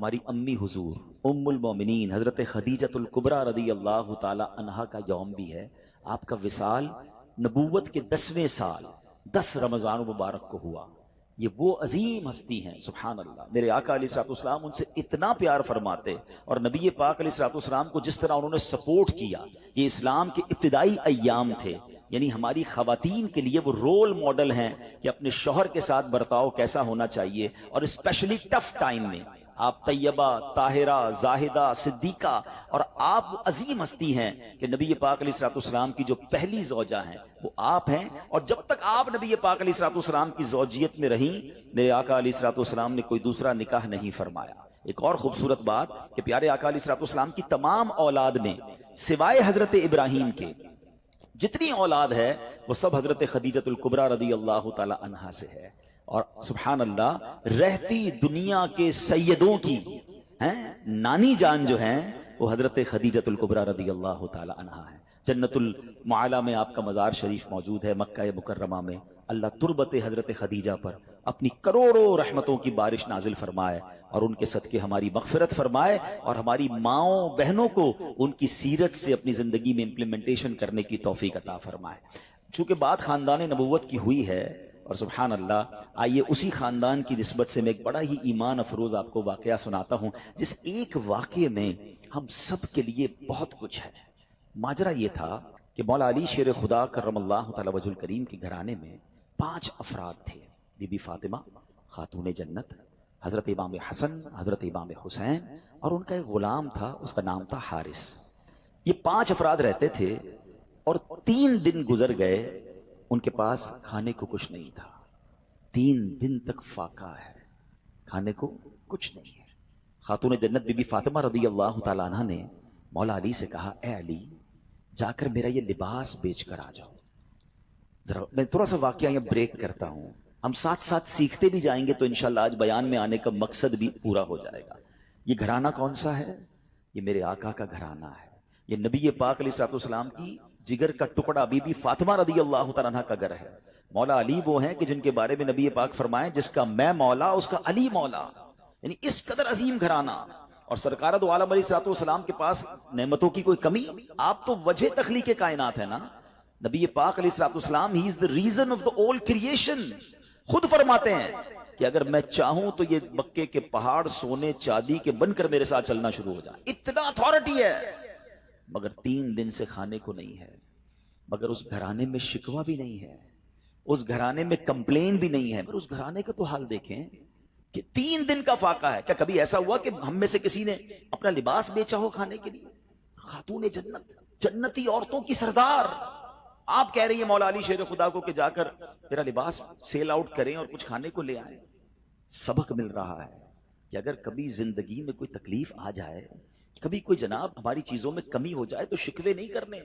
ہماری امی حضور ام المومنین حضرت خدیجۃ الکبریٰ رضی اللہ تعالی عنہا کا یوم بھی ہے. آپ کا وصال نبوت کے 10ویں سال 10 رمضان مبارک کو ہوا. یہ وہ عظیم ہستی ہیں سبحان اللہ. میرے آقا علیہ الصلوۃ والسلام ان سے اتنا پیار فرماتے اور نبی پاک علیہ الصلوۃ والسلام کو جس طرح انہوں نے سپورٹ کیا. یہ اسلام کے ابتدائی ایام تھے، یعنی ہماری خواتین کے لیے وہ رول ماڈل ہیں کہ اپنے شوہر کے ساتھ برتاؤ کیسا ہونا چاہیے. اور اسپیشلی ٹف ٹائم میں آپ طیبہ، طاہرہ، زاہدہ، صدیقہ، اور آپ عظیم ہستی ہیں کہ نبی پاک علیہ الصلوۃ والسلام کی جو پہلی زوجہ ہیں وہ آپ ہیں. اور جب تک آپ نبی پاک علیہ الصلوۃ والسلام کی زوجیت میں رہیں، میرے آقا علیہ الصلوۃ والسلام نے کوئی دوسرا نکاح نہیں فرمایا. ایک اور خوبصورت بات کہ پیارے آقا علیہ الصلوۃ والسلام کی تمام اولاد میں سوائے حضرت ابراہیم کے جتنی اولاد ہے وہ سب حضرت خدیجۃ الکبریٰ رضی اللہ تعالی عنہا سے ہے. اور سبحان اللہ رہتی دنیا کے سیدوں کی نانی جان جو ہیں وہ حضرت خدیجۃ الکبریٰ رضی اللہ تعالی عنہا ہے. جنت المعلی میں آپ کا مزار شریف موجود ہے مکہ مکرمہ میں. اللہ تربت حضرت خدیجہ پر اپنی کروڑوں رحمتوں کی بارش نازل فرمائے اور ان کے صدقے ہماری مغفرت فرمائے اور ہماری ماؤں بہنوں کو ان کی سیرت سے اپنی زندگی میں امپلیمنٹیشن کرنے کی توفیق عطا فرمائے. چونکہ بات خاندان نبوت کی ہوئی ہے اور سبحان اللہ آئیے اسی خاندان کی نسبت سے میں ایک بڑا ہی ایمان افروز آپ کو واقعہ سناتا ہوں جس ایک واقعے میں ہم سب کے لیے بہت کچھ ہے. ماجرا یہ تھا کہ مولا علی شیر خدا کرم اللہ تعالی وجہ الکریم کے گھرانے میں 5 افراد تھے. بی بی فاطمہ خاتون جنت، حضرت امام حسن، حضرت امام حسین، اور ان کا ایک غلام تھا اس کا نام تھا حارث. یہ 5 افراد رہتے تھے اور 3 دن گزر گئے ان کے پاس کھانے کو کچھ نہیں تھا. 3 دن تک فاقہ ہے، کھانے کو کچھ نہیں ہے. خاتون جنت بی بی فاطمہ رضی اللہ تعالیٰ عنہ نے مولا علی سے کہا اے علی جا کر میرا یہ لباس بیچ کر آ جاؤ. ذرا میں تھوڑا سا واقعہ یہ بریک کرتا ہوں، ہم ساتھ ساتھ سیکھتے بھی جائیں گے تو انشاءاللہ آج بیان میں آنے کا مقصد بھی پورا ہو جائے گا. یہ گھرانہ کون سا ہے؟ یہ میرے آقا کا گھرانہ ہے. یہ نبی پاک علیہ الصلوۃ والسلام کی جگر کا ٹکڑا بی بی فاطمہ رضی اللہ تعالیٰ عنہ کا گھر ہے. مولا علی وہ ہیں کہ جن کے بارے میں نبی پاک فرمائیں جس کا میں مولا اس کا علی مولا، یعنی اس قدر عظیم گھرانہ. اور سرکار دو عالم علیہ الصلوۃ والسلام کے پاس نعمتوں کی کوئی کمی؟ آپ تو وجہ تخلیق کائنات ہے نا. نبی پاک علیہ الصلوۃ والسلام ہی از the reason of the all creation. خود فرماتے ہیں کہ اگر میں چاہوں تو یہ مکے کے پہاڑ سونے چاندی کے بن کر میرے ساتھ چلنا شروع ہو جائے، اتنا اتھارٹی ہے. مگر 3 دن سے کھانے کو نہیں ہے. مگر اس گھرانے میں شکوہ بھی نہیں ہے، اس گھرانے میں کمپلین بھی نہیں ہے. مگر اس گھرانے کا تو حال دیکھیں کہ 3 دن کا فاقہ ہے. کیا کبھی ایسا ہوا کہ ہم میں سے کسی نے اپنا لباس بیچا ہو کھانے کے لیے؟ خاتون جنت، جنتی عورتوں کی سردار، آپ کہہ رہی ہیں مولا علی شیر خدا کو کہ جا کر میرا لباس سیل آؤٹ کریں اور کچھ کھانے کو لے آئیں. سبق مل رہا ہے کہ اگر کبھی زندگی میں کوئی تکلیف آ جائے، کبھی کوئی جناب ہماری چیزوں میں کمی ہو جائے تو شکوے نہیں کرنے،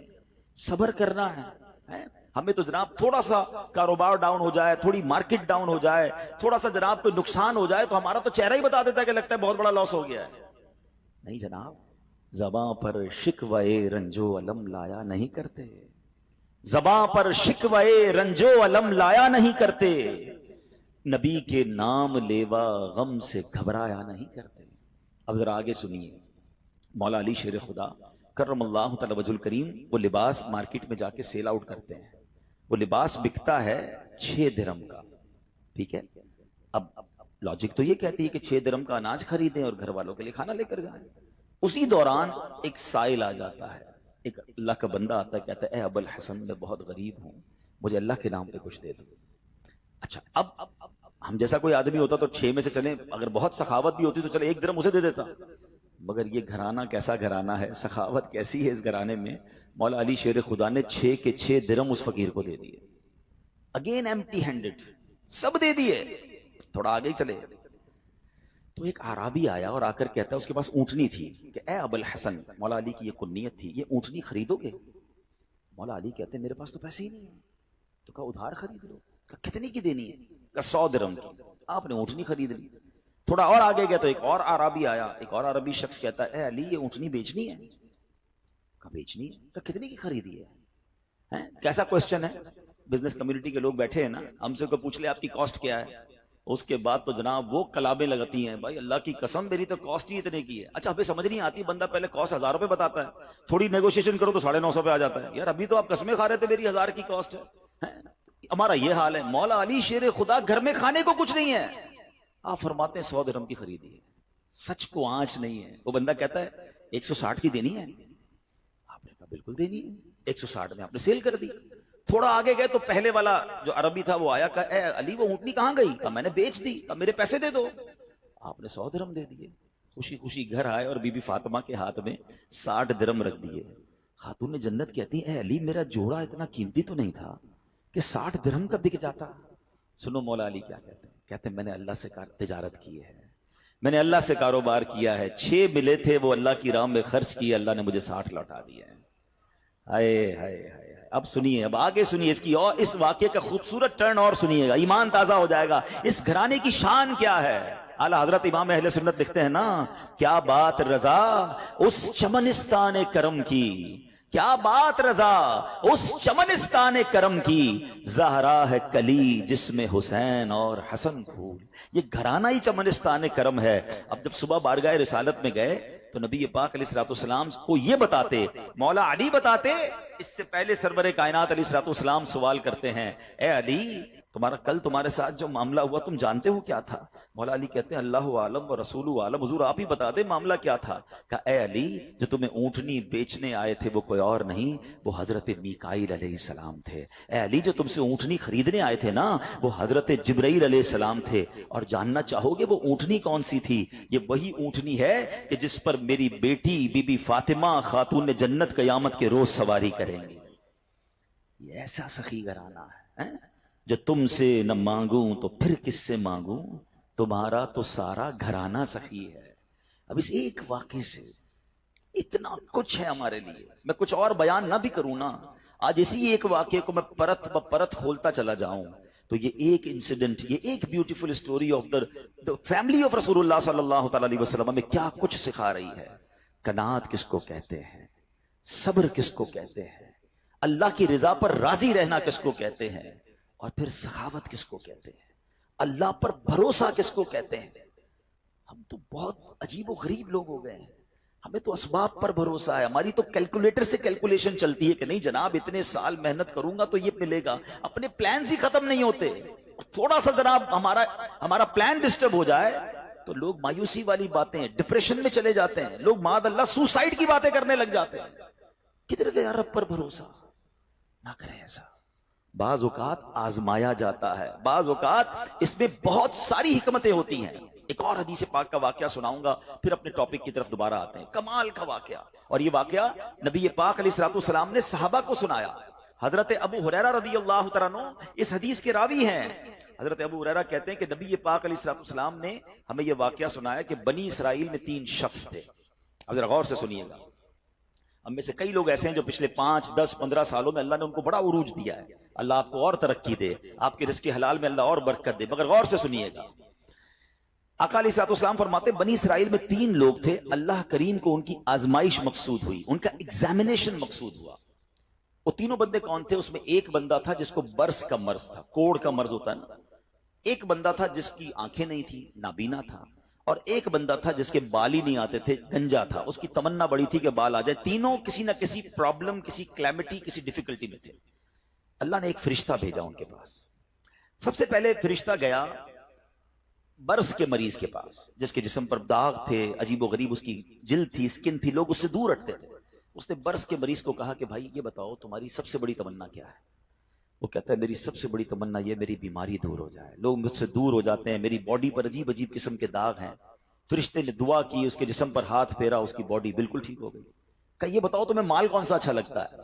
صبر کرنا ہے. ہمیں تو جناب تھوڑا سا کاروبار ڈاؤن ہو جائے، تھوڑی مارکیٹ ڈاؤن ہو جائے، تھوڑا سا جناب کوئی نقصان ہو جائے تو ہمارا تو چہرہ ہی بتا دیتا ہے کہ لگتا ہے بہت بڑا لاس ہو گیا ہے. نہیں جناب، زباں پر شکوے رنجو علم لایا نہیں کرتے، زباں پر شکوے رنجو علم لایا نہیں کرتے، نبی کے نام لیوا غم سے گھبرایا نہیں کرتے. اب ذرا آگے سنیے. مولا علی شیر خدا کرم اللہ تعالی وجہ الکریم وہ لباس مارکیٹ میں جا کے سیل آؤٹ کرتے ہیں. وہ لباس بکتا ہے 6 درہم کا، ٹھیک ہے. اب لاجک تو یہ کہتی ہے کہ 6 درہم کا اناج خریدیں اور گھر والوں کے لیے کھانا لے کر جائیں. اسی دوران ایک سائل آ جاتا ہے، ایک اللہ کا بندہ آتا ہے، کہتا ہے اے ابو الحسن میں بہت غریب ہوں، مجھے اللہ کے نام پہ کچھ دے دو. اچھا اب ہم جیسا کوئی آدمی ہوتا تو 6 میں سے چلیں، اگر بہت سخاوت بھی ہوتی تو چلے 1 درہم اسے دے دیتا. مگر یہ گھرانہ کیسا گھرانہ ہے، سخاوت کیسی ہے اس گھرانے میں. مولا علی شیر خدا نے 6 کے 6 درہم اس فقیر کو دے دیے. اگین ایمپٹی ہینڈڈ، سب دے دیے. تھوڑا آگے ہی چلے تو ایک اعرابی آیا اور آ کر کہتا ہے، اس کے پاس اونٹنی تھی، کہ اے ابو الحسن، مولا علی کی یہ کنیت تھی، یہ اونٹنی خریدو گے؟ مولا علی کہتے ہیں میرے پاس تو پیسے ہی نہیں ہیں. تو کہا ادھار خرید لو. کہا کتنے کی دینی ہے؟ کہا 100 درہم کی. آپ نے اونٹنی خرید لی. تھوڑا اور آگے گیا تو ایک اور عربی آیا، ایک اور عربی شخص کہتا ہے اے علی یہ اونٹنی بیچنی ہے؟ کہا بیچنی ہے. کہا کتنے کی خریدی ہے؟ کیسا کوسچن ہے. بزنس کمیونٹی کے لوگ بیٹھے ہیں نا، ہم سے کوئی پوچھ لے آپ کی کاسٹ کیا ہے، اس کے بعد تو جناب وہ کلابیں لگتی ہیں، بھائی اللہ کی قسم میری تو کاسٹ ہی اتنے کی ہے. اچھا ہمیں سمجھ نہیں آتی، بندہ پہلے کاسٹ 1000 روپے بتاتا ہے، تھوڑی نیگوشیشن کرو تو 950 پہ آ جاتا ہے. یار ابھی تو آپ قسمیں کھا رہے تھے میری 1000 کی کاسٹ ہے. ہمارا یہ حال ہے. مولا علی شیر خدا گھر میں کھانے کو کچھ نہیں ہے، آپ فرماتے ہیں 100 درہم کی خریدی ہے. سچ کو آنچ نہیں ہے. وہ بندہ کہتا ہے 160 کی دینی ہے، آپ نے کہا بالکل دینی ہے. 160 میں آپ نے سیل کر دی. تھوڑا آگے گئے تو پہلے والا جو عربی تھا وہ آیا، کہا اے علی وہ اونٹنی کہاں گئی؟ کہا میں نے بیچ دی. کہا میرے پیسے دے دو. آپ نے 100 درہم دے دیے. خوشی خوشی گھر آئے اور بی بی فاطمہ کے ہاتھ میں 60 درہم رکھ دیے. خاتون جنت کہتی اے علی میرا جوڑا اتنا قیمتی تو نہیں تھا کہ 60 درہم کا بک جاتا. سنو مولا علی کیا کہتے ہیں. کہتے ہیں میں نے اللہ سے تجارت کی ہے، میں نے اللہ سے کاروبار کیا ہے. 6 ملے تھے وہ اللہ کی راہ میں خرچ کیے، اللہ نے مجھے 60 لوٹا دیا ہے. ہائے ہائے ہائے. اب سنیے، اب آگے سنیے اس کی اور اس واقعے کا خوبصورت ٹرن اور سنیے گا، ایمان تازہ ہو جائے گا. اس گھرانے کی شان کیا ہے. اعلیٰ حضرت امام اہل سنت لکھتے ہیں نا، کیا بات رضا اس چمنستان کرم کی، کیا بات رضا اس چمنستان کرم کی، زہرا ہے کلی جس میں حسین اور حسن پھول. یہ گھرانہ ہی چمنستان کرم ہے. اب جب صبح بارگاہ رسالت میں گئے تو نبی پاک علیہ الصلوۃ والسلام کو یہ بتاتے، مولا علی بتاتے. اس سے پہلے سرور کائنات علیہ الصلوۃ والسلام سوال کرتے ہیں اے علی تمہارا کل تمہارے ساتھ جو معاملہ ہوا تم جانتے ہو کیا تھا؟ مولا علی کہتے ہیں اللہ عالم و رسول عالم، حضور آپ ہی بتا دیں معاملہ کیا تھا. کہا اے علی جو تمہیں اونٹنی بیچنے آئے تھے وہ کوئی اور نہیں، وہ حضرت میکائیل علیہ السلام تھے. اے علی جو تم سے اونٹنی خریدنے آئے تھے نا وہ حضرت جبرائیل علیہ السلام تھے. اور جاننا چاہو گے وہ اونٹنی کون سی تھی؟ یہ وہی اونٹنی ہے کہ جس پر میری بیٹی بی بی فاطمہ خاتون جنت قیامت کے روز سواری کریں گی. یہ ایسا سخی گھرانہ ہے جو تم سے نہ مانگوں تو پھر کس سے مانگوں، تمہارا تو سارا گھرانہ سخی ہے. اب اس ایک واقعے سے اتنا کچھ ہے ہمارے لیے. میں کچھ اور بیان نہ بھی کروں نا، آج اسی ایک واقعے کو میں پرت بپرت کھولتا چلا جاؤں تو یہ ایک انسیڈنٹ، یہ ایک beautiful story of the family of رسول اللہ صلی اللہ تعالی علیہ وسلم میں کیا کچھ سکھا رہی ہے. قناعت کس کو کہتے ہیں، صبر کس کو کہتے ہیں، اللہ کی رضا پر راضی رہنا کس کو کہتے ہیں، اور پھر سخاوت کس کو کہتے ہیں، اللہ پر بھروسہ کس کو کہتے ہیں. ہم تو بہت عجیب و غریب لوگ ہو گئے ہیں. ہمیں تو اسباب پر بھروسہ ہے، ہماری تو کیلکولیٹر سے کیلکولیشن چلتی ہے کہ نہیں جناب اتنے سال محنت کروں گا تو یہ ملے گا. اپنے پلانز ہی ختم نہیں ہوتے. تھوڑا سا جناب ہمارا پلان ڈسٹرب ہو جائے تو لوگ مایوسی والی باتیں، ڈپریشن میں چلے جاتے ہیں. لوگ معاذ اللہ سوسائڈ کی باتیں کرنے لگ جاتے ہیں. کدھر گیا رب پر بھروسہ؟ نہ کریں ایسا. بعض اوقات آزمایا جاتا ہے، بعض اوقات اس میں بہت ساری حکمتیں ہوتی ہیں. ایک اور حدیث پاک کا واقعہ سناؤں گا پھر اپنے ٹاپک کی طرف دوبارہ آتے ہیں. کمال کا واقعہ، اور یہ واقعہ نبی پاک علیہ الصلوۃ والسلام نے صحابہ کو سنایا. حضرت ابو ہریرہ رضی اللہ تعالیٰ عنہ اس حدیث کے راوی ہیں. حضرت ابو ہریرہ کہتے ہیں کہ نبی پاک علیہ الصلوۃ والسلام نے ہمیں یہ واقعہ سنایا کہ بنی اسرائیل میں 3 شخص تھے. اب ذرا غور سے سنیے گا. ہم میں سے کئی لوگ ایسے ہیں جو پچھلے 5 10 15 سالوں میں اللہ نے ان کو بڑا عروج دیا ہے. اللہ آپ کو اور ترقی دے، آپ کے رزق حلال میں اللہ اور برکت دے، مگر غور سے سنیے گا. آقا علیہ الصلوۃ والسلام فرماتے بنی اسرائیل میں 3 لوگ تھے، اللہ کریم کو ان کی آزمائش مقصود ہوئی، ان کا ایگزامینیشن مقصود ہوا. وہ تینوں بندے کون تھے؟ اس میں ایک بندہ تھا جس کو برس کا مرض تھا، کوڑ کا مرض ہوتا ہے نا. ایک بندہ تھا جس کی آنکھیں نہیں تھی، نابینا تھا. اور ایک بندہ تھا جس کے بال ہی نہیں آتے تھے، گنجا تھا. اس کی تمنا بڑی تھی کہ بال آ جائے. تینوں کسی نہ کسی پرابلم، کسی کلیمٹی، کسی ڈیفیکلٹی میں تھے. اللہ نے ایک فرشتہ بھیجا ان کے پاس. سب سے پہلے فرشتہ گیا برس کے مریض کے پاس جس کے جسم پر داغ تھے، عجیب و غریب اس کی جلد تھی، سکن تھی، لوگ اس سے دور ہٹتے تھے. اس نے برس کے مریض کو کہا کہ بھائی یہ بتاؤ تمہاری سب سے بڑی تمنا کیا ہے؟ وہ کہتا ہے میری سب سے بڑی تمنا یہ میری بیماری دور ہو جائے. لوگ مجھ سے دور ہو جاتے ہیں، میری باڈی پر عجیب عجیب قسم کے داغ ہیں. فرشتے نے دعا کی، اس کے جسم پر ہاتھ پھیرا، اس کی باڈی بالکل ٹھیک ہو گئی. کہ یہ بتاؤ تمہیں مال کون سا اچھا لگتا ہے؟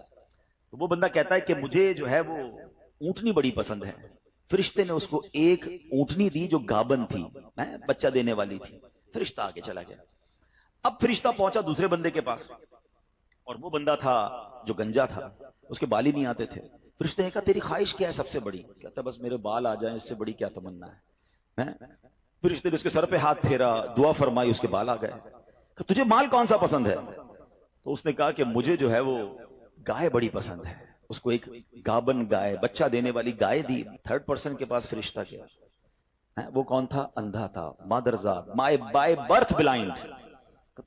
تو وہ بندہ کہتا ہے کہ مجھے جو ہے وہ اونٹنی بڑی پسند ہے. فرشتے نے اس کو ایک اونٹنی دی جو گابن تھی، بچہ دینے والی تھی. فرشتہ آگے چلا گیا. اب فرشتہ پہنچا دوسرے بندے کے پاس، اور وہ بندہ تھا جو گنجا تھا، اس کے بال ہی نہیں آتے تھے. فرشتے نے کہا تیری خواہش کیا ہے سب سے بڑی؟ کہتا بس میرے بال آ جائیں، اس سے بڑی کیا تمنا ہے. فرشتے نے اس کے سر پہ ہاتھ پھیرا، دعا فرمائی، اس کے بال آ گئے. کہ تجھے مال کون سا پسند ہے؟ تو اس نے کہا کہ مجھے جو ہے وہ گائے بڑی پسند ہے. اس کو ایک گابن گائے، بچہ دینے والی گائے دی. 3rd پرسن کے پاس فرشتہ کیا. وہ کون تھا؟ اندھا تھا، مادرزاد، بائی برتھ بلائنڈ.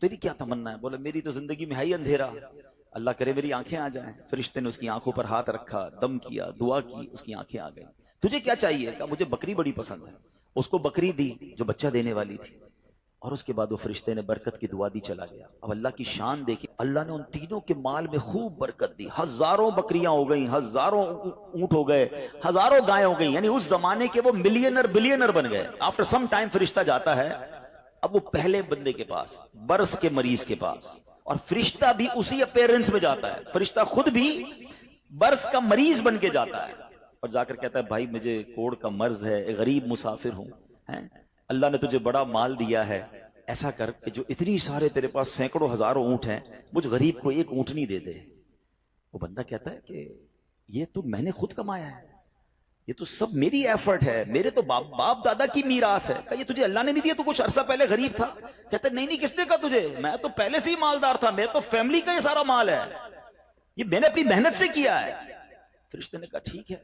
تیری کیا تمنا ہے؟ بولا میری تو زندگی میں ہے ہی اندھیرا، اللہ کرے میری آنکھیں آ جائیں. فرشتے نے اس کی آنکھوں پر ہاتھ رکھا، دم کیا، دعا کی، اس کی آنکھیں آ گئی. تجھے کیا چاہیے؟ کہا مجھے بکری بڑی پسند ہے. اس کو بکری دی جو بچہ دینے والی تھی، اور اس کے بعد وہ فرشتے نے برکت کی دعا دی، چلا گیا. اب اللہ کی شان دیکھی، اللہ نے ان تینوں کے مال میں خوب برکت دی. ہزاروں بکریاں ہو گئیں، ہزاروں اونٹ ہو گئے، ہزاروں گائیں ہو گئیں. یعنی اس زمانے کے وہ ملینر بلینر بن گئے. آفٹر سم ٹائم فرشتہ جاتا ہے اب وہ پہلے بندے کے پاس، برس کے مریض کے پاس، اور فرشتہ بھی اسی اپیرنس میں جاتا ہے. فرشتہ خود بھی برس کا مریض بن کے جاتا ہے اور جا کر کہتا ہے بھائی مجھے کوڑ کا مرض ہے، غریب مسافر ہوں، اللہ نے تجھے بڑا مال دیا ہے، ایسا کر کہ جو اتنی سارے تیرے پاس سینکڑوں ہزاروں اونٹ ہیں، مجھ غریب کو ایک اونٹنی دے دے. وہ بندہ کہتا ہے کہ یہ تو میں نے خود کمایا ہے، یہ تو سب میری ایفرٹ ہے، میرے تو باپ دادا کی میراث ہے. کہ یہ تجھے اللہ نے نہیں دیا؟ تو کچھ عرصہ پہلے غریب تھا. کہتا ہے نہیں کس نے کہا تجھے؟ میں تو پہلے سے ہی مالدار تھا، میرے تو فیملی کا یہ سارا مال ہے، یہ میں نے اپنی محنت سے کیا ہے. فرشتے نے کہا ٹھیک ہے،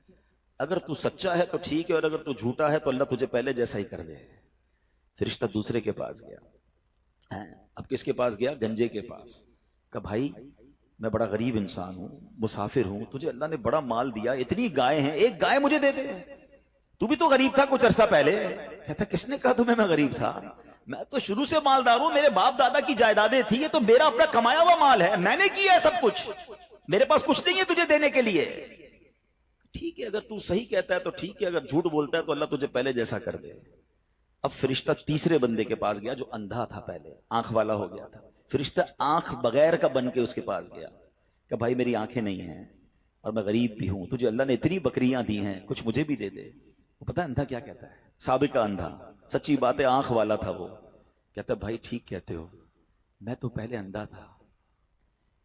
اگر تو سچا ہے تو ٹھیک ہے، اور اگر تو جھوٹا ہے تو اللہ تجھے پہلے جیسا ہی کر دے. فرشتہ دوسرے کے پاس گیا. اب کس کے پاس گیا؟ گنجے کے پاس. کہا بھائی میں بڑا غریب انسان ہوں، مسافر ہوں، تجھے اللہ نے بڑا مال دیا، اتنی گائے ہیں، ایک گائے مجھے دے دے. تو بھی تو غریب تھا کچھ عرصہ پہلے. کہتا کس نے کہا تمہیں میں غریب تھا؟ میں تو شروع سے مالدار ہوں، میرے باپ دادا کی جائیدادیں تھی، یہ تو میرا اپنا کمایا ہوا مال ہے، میں نے کیا ہے سب کچھ، میرے پاس کچھ نہیں ہے تجھے دینے کے لیے. ٹھیک ہے اگر تو صحیح کہتا ہے تو ٹھیک ہے، اگر جھوٹ بولتا ہے تو اللہ تجھے پہلے جیسا کر دے. اب فرشتہ تیسرے بندے کے پاس گیا جو اندھا تھا، پہلے آنکھ والا ہو گیا تھا. فرشتہ آنکھ بغیر کا بن کے اس کے پاس گیا کہ بھائی میری آنکھیں نہیں ہیں اور میں غریب بھی ہوں، تجھے اللہ نے اتنی بکریاں دی ہیں، کچھ مجھے بھی دے دے. وہ پتہ اندھا کیا کہتا ہے؟ سابقہ اندھا، سچی بات ہے، آنکھ والا تھا وہ. کہتا بھائی ٹھیک کہتے ہو، میں تو پہلے اندھا تھا،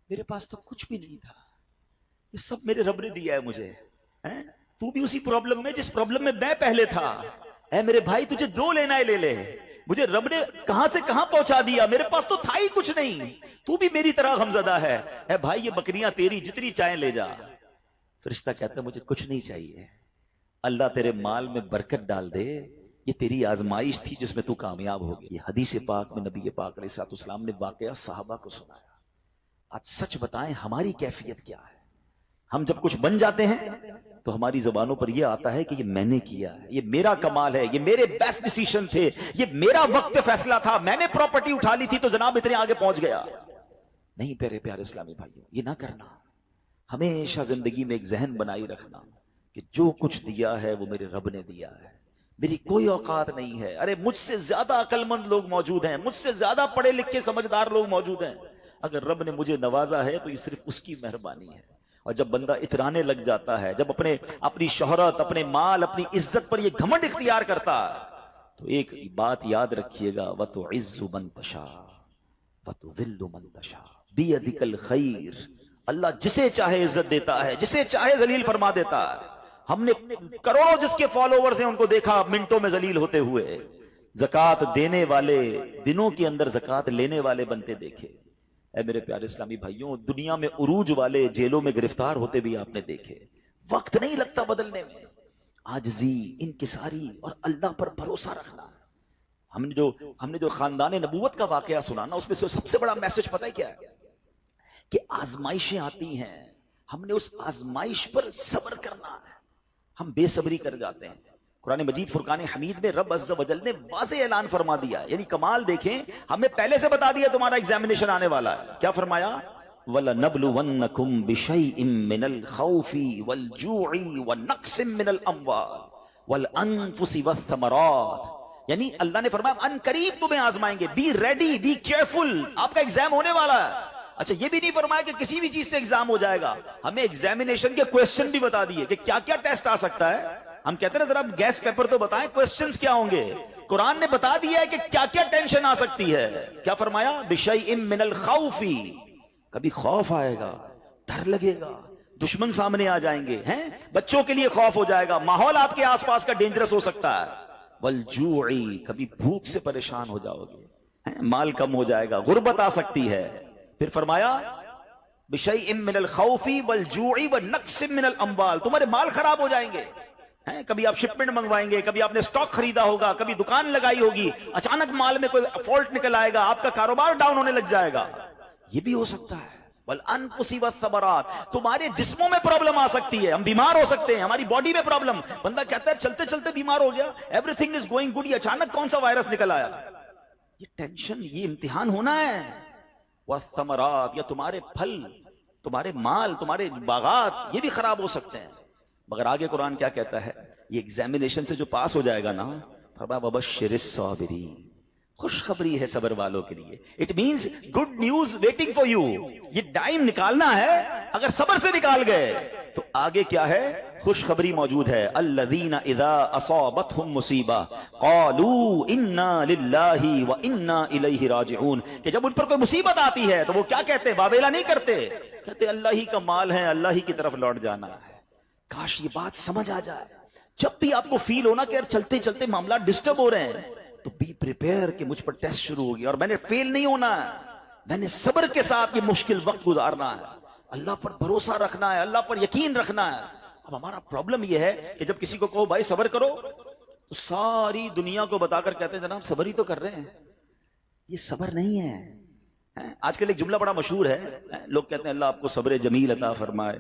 میرے پاس تو کچھ بھی نہیں تھا، یہ سب میرے رب نے دیا ہے مجھے. تو بھی اسی پرابلم میں جس پرابلم میں میں پہلے تھا. اے میرے بھائی تجھے جو لینا ہے لے لے، مجھے رب نے کہاں سے کہاں پہنچا دیا، میرے پاس تو تھا ہی کچھ نہیں، تو بھی میری طرح غمزدہ ہے. اے بھائی یہ بکریاں تیری، جتنی چاہیں لے جا. فرشتہ کہتا ہے مجھے کچھ نہیں چاہیے، اللہ تیرے مال میں برکت ڈال دے، یہ تیری آزمائش تھی جس میں تو کامیاب ہو گئی. یہ حدیث پاک میں نبی پاک علیہ الصلوۃ والسلام نے واقعہ صحابہ کو سنایا. آج سچ بتائیں ہماری کیفیت کیا ہے؟ ہم جب کچھ بن جاتے ہیں تو ہماری زبانوں پر یہ آتا ہے کہ یہ میں نے کیا ہے، یہ میرا کمال ہے، یہ میرے بیسٹ ڈیسیشن تھے، یہ میرا وقت پہ فیصلہ تھا، میں نے پراپرٹی اٹھا لی تھی تو جناب اتنے آگے پہنچ گیا. نہیں پیارے اسلامی بھائیوں، یہ نہ کرنا. ہمیشہ زندگی میں ایک ذہن بنائی رکھنا کہ جو کچھ دیا ہے وہ میرے رب نے دیا ہے، میری کوئی اوقات نہیں ہے. ارے مجھ سے زیادہ عقل مند لوگ موجود ہیں، مجھ سے زیادہ پڑھے لکھے سمجھدار لوگ موجود ہیں. اگر رب نے مجھے نوازا ہے تو یہ صرف اس کی مہربانی ہے. اور جب بندہ اترانے لگ جاتا ہے، جب اپنی شہرت، اپنے مال، اپنی عزت پر یہ گھمنڈ اختیار کرتا ہے، تو ایک بات یاد رکھیے گا، وَتُعِزُّ مَن تَشَاءُ وَتُذِلُّ مَن تَشَاءُ بِيَدِكَ الْخَيْرُ. اللہ جسے چاہے عزت دیتا ہے، جسے چاہے ذلیل فرما دیتا ہے. ہم نے کروڑوں جس کے فالوورز ہیں ان کو دیکھا منٹوں میں ذلیل ہوتے ہوئے. زکوٰۃ دینے والے دنوں کے اندر زکوٰۃ لینے والے بنتے دیکھے. اے میرے پیارے اسلامی بھائیوں، دنیا میں عروج والے جیلوں میں گرفتار ہوتے بھی آپ نے دیکھے. وقت نہیں لگتا بدلنے میں. عاجزی، انکساری اور اللہ پر بھروسہ رکھنا. ہم نے جو خاندان نبوت کا واقعہ سنا نا، اس میں سے سب سے بڑا میسج پتہ ہے کیا ہے؟ کہ آزمائشیں آتی ہیں، ہم نے اس آزمائش پر صبر کرنا ہے. ہم بے صبری کر جاتے ہیں. قرآن مجید فرقان حمید میں رب عز و جل نے واضح اعلان فرما دیا، یعنی کمال دیکھیں، ہمیں پہلے سے بتا دیا تمہارا ایگزامینیشن آنے والا ہے. کیا فرمایا؟ وَلَنَبْلُوَنَّكُمْ بِشَيْءٍ مِّنَ الْخَوْفِ وَالْجُوعِ وَنَقْصٍ مِّنَ الْأَمْوَالِ وَالْأَنفُسِ وَالثَّمَرَاتِ. یعنی اللہ نے فرمایا ان قریب تمہیں آزمائیں گے. بی ریڈی، بی کیئرفل، آپ کا ایگزام ہونے والا ہے. اچھا یہ بھی نہیں فرمایا کہ کسی بھی چیز سے ایگزام ہو جائے گا، ہمیں ایگزامینیشن کے کوئسچن بھی بتا دیے کہ کیا کیا ٹیسٹ آ سکتا ہے. ہم کہتے ہیں ذرا گیس پیپر تو بتائیں، کوئسچنز کیا ہوں گے. قرآن نے بتا دیا ہے کہ کیا کیا ٹینشن آ سکتی ہے. کیا فرمایا؟ بِشَيْءٍ مِّنَ الْخَوْفِ، کبھی خوف آئے گا، ڈر لگے گا، دشمن سامنے آ جائیں گے، ہیں بچوں کے لیے خوف ہو جائے گا، ماحول آپ کے آس پاس کا ڈینجرس ہو سکتا ہے. وَالْجُوعِ، کبھی بھوک سے پریشان ہو جاؤ گے، مال کم ہو جائے گا، غربت آ سکتی ہے. پھر فرمایا بِشَيْءٍ مِّنَ الْخَوْفِ وَالْجُوعِ وَنَقْصٍ مِّنَ الْأَمْوَالِ، تمہارے مال خراب ہو جائیں گے. کبھی آپ شپمنٹ منگوائیں گے، کبھی آپ نے سٹاک خریدا ہوگا، کبھی دکان لگائی ہوگی، اچانک مال میں کوئی فالٹ نکل آئے گا، آپ کا کاروبار ڈاؤن ہونے لگ جائے گا، یہ بھی ہو سکتا ہے۔ وَالْأَنفُسِ وَالثَّمَرَاتِ، تمہارے جسموں میں پرابلم آ سکتی ہے، ہم بیمار ہو سکتے ہیں، ہماری باڈی میں پرابلم، بندہ کہتا ہے چلتے چلتے بیمار ہو گیا، every thing is going good, یہ اچانک کون سا وائرس نکل آیا، یہ ٹینشن، یہ امتحان ہونا ہے۔ وَالثَّمَرَاتِ، یا تمہارے پھل، تمہارے مال، تمہارے باغات، یہ بھی خراب ہو سکتے ہیں۔ مگر آگے قرآن کیا کہتا ہے، یہ ایگزامینیشن سے جو پاس ہو جائے گا نا، فرمایا وَبَشِّرِ الصَّابِرِينَ، خوشخبری ہے صبر والوں کے لیے، it means good news waiting for you, یہ ٹائم نکالنا ہے، اگر صبر سے نکال گئے تو آگے کیا ہے، خوشخبری موجود ہے۔ الذین اذا اصابتهم مصیبہ قالوا انا للہ وانا الیہ راجعون، کہ جب ان پر کوئی مصیبت آتی ہے تو وہ کیا کہتے ہیں، واویلا نہیں کرتے، کہتے اللہ ہی کا مال ہے، اللہ ہی کی طرف لوٹ جانا ہے۔ کاش یہ بات سمجھ آ جائے، جب بھی آپ کو فیل ہونا کہ یار چلتے چلتے معاملات ڈسٹرب ہو رہے ہیں تو بی پریپیئر کہ مجھ پر ٹیسٹ شروع ہو گیا اور میں نے فیل نہیں ہونا ہے، میں نے صبر کے ساتھ یہ مشکل وقت گزارنا ہے، اللہ پر بھروسہ رکھنا ہے، اللہ پر یقین رکھنا ہے۔ اب ہمارا پرابلم یہ ہے کہ جب کسی کو کہو بھائی صبر کرو تو ساری دنیا کو بتا کر کہتے ہیں جناب صبر ہی تو کر رہے ہیں، یہ صبر نہیں ہے۔ آج کل ایک جملہ بڑا مشہور ہے، لوگ کہتے ہیں اللہ آپ کو صبر جمیل عطا فرمائے،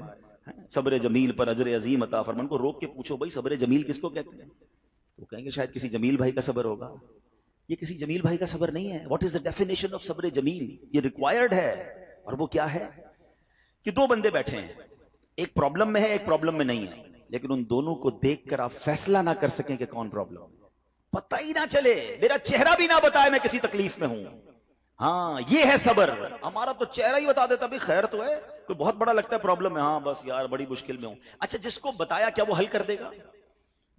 صبر جمیل پر اجر عظیم عطا فرمائے۔ ان کو روک کے پوچھو بھائی صبر جمیل کس کو کہتے ہیں، تو کہیں گے شاید کسی جمیل بھائی کا صبر ہوگا، یہ کسی جمیل بھائی کا صبر نہیں ہے۔ What is the definition of صبر جمیل، یہ ریکوائرڈ ہے، اور وہ کیا ہے کہ دو بندے بیٹھے ہیں، ایک پرابلم میں ہے ایک پرابلم میں نہیں ہے، لیکن ان دونوں کو دیکھ کر آپ فیصلہ نہ کر سکیں کہ کون پرابلم، پتہ ہی نہ چلے، میرا چہرہ بھی نہ بتائے میں کسی تکلیف میں ہوں۔ ہاں یہ ہے صبر، ہمارا تو چہرہ ہی بتا دیتا بھی خیر تو ہے، کوئی بہت بڑا لگتا ہے پرابلم ہے، ہاں بس یار بڑی مشکل میں ہوں۔ اچھا جس کو بتایا کیا وہ حل کر دے گا؟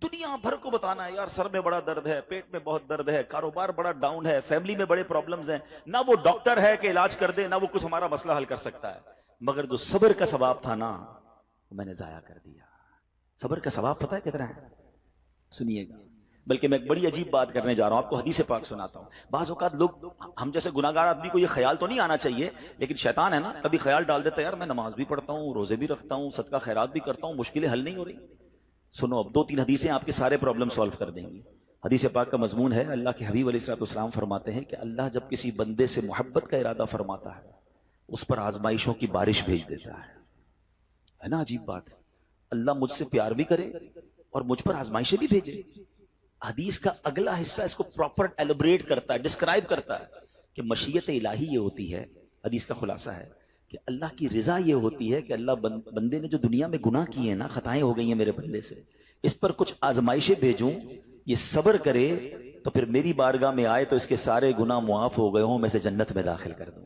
دنیا بھر کو بتانا ہے یار سر میں بڑا درد ہے، پیٹ میں بہت درد ہے، کاروبار بڑا ڈاؤن ہے، فیملی میں بڑے پرابلمز ہیں، نہ وہ ڈاکٹر ہے کہ علاج کر دے، نہ وہ کچھ ہمارا مسئلہ حل کر سکتا ہے، مگر جو صبر کا ثواب تھا نا وہ میں نے ضائع کر دیا۔ صبر کا ثواب پتہ ہے کتنا ہے؟ سنیے گا، بلکہ میں ایک بڑی عجیب بات کرنے جا رہا ہوں، آپ کو حدیث پاک سناتا ہوں۔ بعض اوقات لوگ، ہم جیسے گناہگار آدمی کو یہ خیال تو نہیں آنا چاہیے، لیکن شیطان ہے نا کبھی خیال ڈال دیتا ہے یار میں نماز بھی پڑھتا ہوں، روزے بھی رکھتا ہوں، صدقہ خیرات بھی کرتا ہوں، مشکلیں حل نہیں ہو رہی۔ سنو، اب 2-3 حدیثیں آپ کے سارے پرابلم سالو کر دیں گی۔ حدیث پاک کا مضمون ہے، اللہ کے حبیب علیہ الصلوۃ والسلام فرماتے ہیں کہ اللہ جب کسی بندے سے محبت کا ارادہ فرماتا ہے اس پر آزمائشوں کی بارش بھیج دیتا ہے نا، عجیب بات ہے، اللہ مجھ سے پیار بھی کرے اور مجھ پر آزمائشیں بھی بھیجے۔ حدیث کا اگلا حصہ اس کو پراپر ایلوبریٹ کرتا ہے، ڈسکرائب کرتا ہے کہ مشیت الہی یہ ہوتی ہے، حدیث کا خلاصہ ہے کہ اللہ کی رضا یہ ہوتی ہے کہ اللہ بندے نے جو دنیا میں گناہ کیے ہیں نا، خطائیں ہو گئی ہیں میرے بندے سے، اس پر کچھ آزمائشیں بھیجوں، یہ صبر کرے تو پھر میری بارگاہ میں آئے تو اس کے سارے گناہ معاف ہو گئے ہوں، میں سے جنت میں داخل کر دوں۔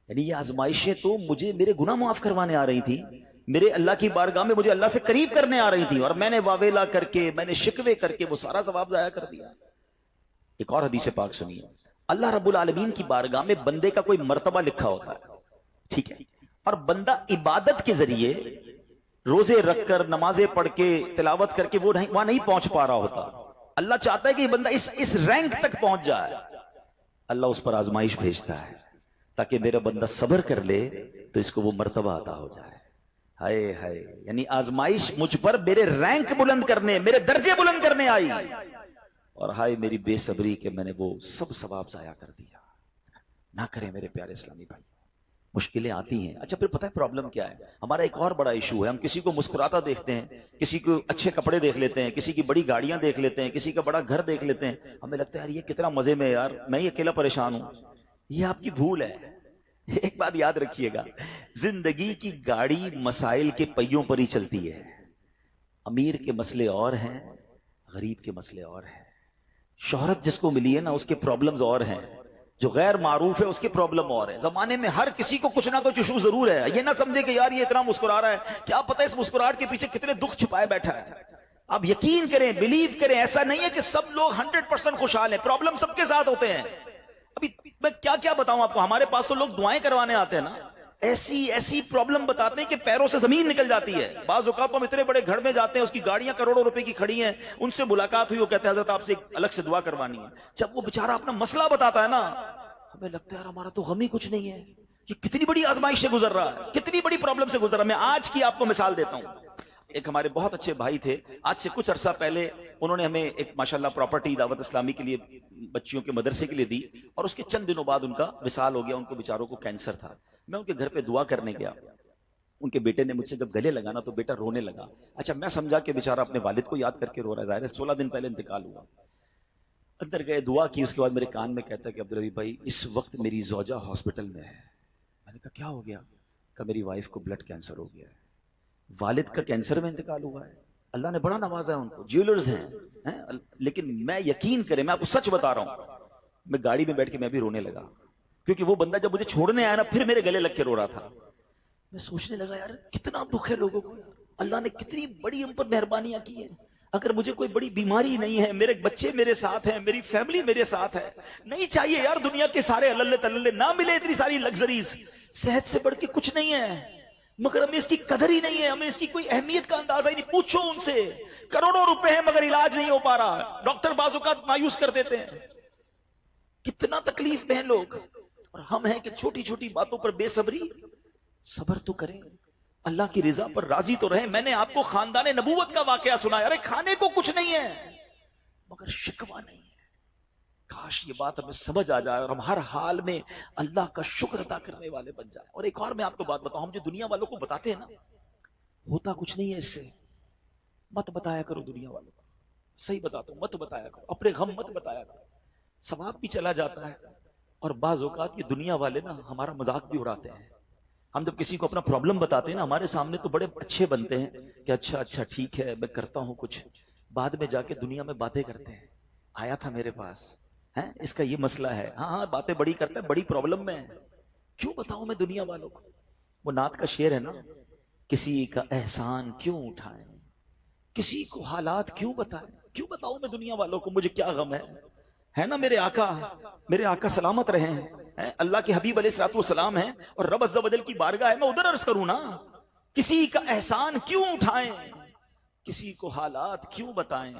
یعنی یہ آزمائشیں تو مجھے میرے گناہ معاف کروانے آ رہی تھی، میرے اللہ کی بارگاہ میں مجھے اللہ سے قریب کرنے آ رہی تھی، اور میں نے واویلا کر کے، میں نے شکوے کر کے وہ سارا ثواب ضائع کر دیا۔ ایک اور حدیث پاک سنیے، اللہ رب العالمین کی بارگاہ میں بندے کا کوئی مرتبہ لکھا ہوتا ہے، ٹھیک ہے، اور بندہ عبادت کے ذریعے روزے رکھ کر، نمازیں پڑھ کے، تلاوت کر کے وہ وہاں نہیں پہنچ پا رہا ہوتا، اللہ چاہتا ہے کہ یہ بندہ اس رینک تک پہنچ جائے، اللہ اس پر آزمائش بھیجتا ہے تاکہ میرا بندہ صبر کر لے تو اس کو وہ مرتبہ عطا ہو جائے۔ ہائے ہائے، یعنی آزمائش مجھ پر میرے رینک بلند کرنے، میرے درجے بلند کرنے آئی، اور ہائے میری بے صبری کہ میں نے وہ سب ثواب ضائع کر دیا۔ نہ کریں میرے پیارے اسلامی بھائی، مشکلیں آتی ہیں۔ اچھا پھر پتہ ہے پرابلم کیا ہے؟ ہمارا ایک اور بڑا ایشو ہے، ہم کسی کو مسکراتا دیکھتے ہیں، کسی کو اچھے کپڑے دیکھ لیتے ہیں، کسی کی بڑی گاڑیاں دیکھ لیتے ہیں، کسی کا بڑا گھر دیکھ لیتے ہیں، ہمیں لگتا ہے یار یہ کتنا مزے میں ہے یار، میں ہی اکیلا پریشان ہوں۔ یہ آپ کی بھول ہے۔ ایک بات یاد رکھیے گا، زندگی کی گاڑی مسائل کے پہیوں پر ہی چلتی ہے۔ امیر کے مسئلے اور ہیں، غریب کے مسئلے اور ہیں، شہرت جس کو ملی ہے نا اس کے پرابلمز اور ہیں، جو غیر معروف ہے اس کے پرابلم اور ہے۔ زمانے میں ہر کسی کو کچھ نہ کچھ ایشو ضرور ہے، یہ نہ سمجھے کہ یار یہ اتنا مسکرا رہا ہے، کیا پتہ اس مسکراہٹ کے پیچھے کتنے دکھ چھپائے بیٹھا ہے۔ آپ یقین کریں، بلیو کریں، ایسا نہیں ہے کہ سب لوگ 100% خوشحال ہیں، پرابلم سب کے ساتھ ہوتے ہیں۔ ابھی میں کیا کیا بتاؤں آپ کو، ہمارے پاس تو لوگ دعائیں کروانے آتے ہیں نا، ایسی پرابلم بتاتے ہیں کہ پیروں سے زمین نکل جاتی ہے۔ بعض اوقات ہم اتنے بڑے گھر میں جاتے ہیں، اس کی گاڑیاں کروڑوں روپے کی کھڑی ہیں، ان سے ملاقات ہوئی، وہ کہتے ہیں حضرت آپ سے الگ سے دعا کروانی ہے۔ جب وہ بیچارہ اپنا مسئلہ بتاتا ہے نا، ہمیں لگتا ہے یار ہمارا تو غم ہی کچھ نہیں ہے، یہ کتنی بڑی آزمائش سے گزر رہا ہے، کتنی بڑی پرابلم سے گزر رہا ہے۔ میں آج کی آپ کو مثال دیتا ہوں، ایک ہمارے بہت اچھے بھائی تھے، آج سے کچھ عرصہ پہلے انہوں نے ہمیں ایک ماشاءاللہ پراپرٹی دعوت اسلامی کے لیے بچیوں کے مدرسے کے لیے دی، اور اس کے چند دنوں بعد ان کا وصال ہو گیا. ان کو بیچاروں کو کینسر تھا. میں ان کے گھر پہ دعا کرنے گیا. ان کے بیٹے نے مجھ سے جب گلے لگانا تو بیٹا رونے لگا. اچھا میں سمجھا کہ بیچارہ اپنے والد کو یاد کر کے رو رہا ہے، ظاہر ہے 16 دن پہلے انتقال ہوا. اندر گئے، دعا کی، اس کے بعد میرے کان میں کہتا ہے کہ عبدالحبیب بھائی اس وقت میری زوجہ ہاسپٹل میں ہے. میں نے کہا کیا ہو گیا؟ کہ میری وائف کو بلڈ کینسر ہو گیا ہے. والد کا کینسر میں انتقال ہوا ہے. اللہ نے بڑا نوازا ہے ان کو، جیولرز ہیں. لیکن میں یقین کریں، میں آپ کو سچ بتا رہا ہوں، میں گاڑی میں بیٹھ کے میں بھی رونے لگا، کیونکہ وہ بندہ جب مجھے چھوڑنے آیا نا پھر میرے گلے لگ کے رو رہا تھا. میں سوچنے لگا یار کتنا دکھ ہے لوگوں کو، اللہ نے کتنی بڑی ہم پر مہربانیاں کی ہیں. اگر مجھے کوئی بڑی بیماری نہیں ہے، میرے بچے میرے ساتھ ہیں، میری فیملی میرے ساتھ ہے، نہیں چاہیے یار دنیا کے سارے اللہ تللے نہ ملے اتنی ساری لگژریز، صحت سے بڑھ کے کچھ نہیں ہے، مگر ہمیں اس کی قدر ہی نہیں ہے، ہمیں اس کی کوئی اہمیت کا اندازہ ہی نہیں. پوچھو ان سے، کروڑوں روپے ہیں مگر علاج نہیں ہو پا رہا، ڈاکٹر بعض اوقات مایوس کر دیتے ہیں. کتنا تکلیف میں ہیں لوگ، اور ہم ہیں کہ چھوٹی چھوٹی باتوں پر بے صبری. صبر تو کریں، اللہ کی رضا پر راضی تو رہیں. میں نے آپ کو خاندان نبوت کا واقعہ سنایا، ارے کھانے کو کچھ نہیں ہے مگر شکوہ نہیں ہے. کاش یہ بات ہمیں سمجھ آ جائے اور ہم ہر حال میں اللہ کا شکر ادا کرنے والے بن جائیں. اور ایک اور میں آپ کو بات بتاؤں، ہم جو دنیا والوں کو بتاتے ہیں نا ہوتا کچھ نہیں ہے اس سے. مت بتایا کرو دنیا والوں کو، صحیح بتاتا ہوں، مت بتایا کرو، اپنے غم مت بتایا کرو، ثواب بھی چلا جاتا ہے. اور بعض اوقات یہ دنیا والے نا ہمارا مذاق بھی اڑاتے ہیں. ہم جب کسی کو اپنا پرابلم بتاتے ہیں نا ہمارے سامنے تو بڑے اچھے بنتے ہیں کہ اچھا ٹھیک ہے میں کرتا ہوں کچھ، بعد میں جا کے دنیا میں باتیں کرتے ہیں، آیا تھا میرے پاس، اس کا یہ مسئلہ ہے، ہاں باتیں بڑی کرتا ہے، بڑی پرابلم میں ہے. کیوں بتاؤں میں دنیا والوں کو؟ وہ نعت کا شعر ہے نا، کسی کا احسان کیوں اٹھائیں، کسی کو حالات کیوں بتائیں، کیوں بتاؤں میں دنیا والوں کو مجھے کیا غم ہے نا. میرے آقا سلامت رہے ہیں، اللہ کے حبیب علیہ الصلوۃ والسلام ہیں، اور رب عز و جل کی بارگاہ ہے، میں ادھر عرض کروں نا. کسی کا احسان کیوں اٹھائیں، کسی کو حالات کیوں بتائیں،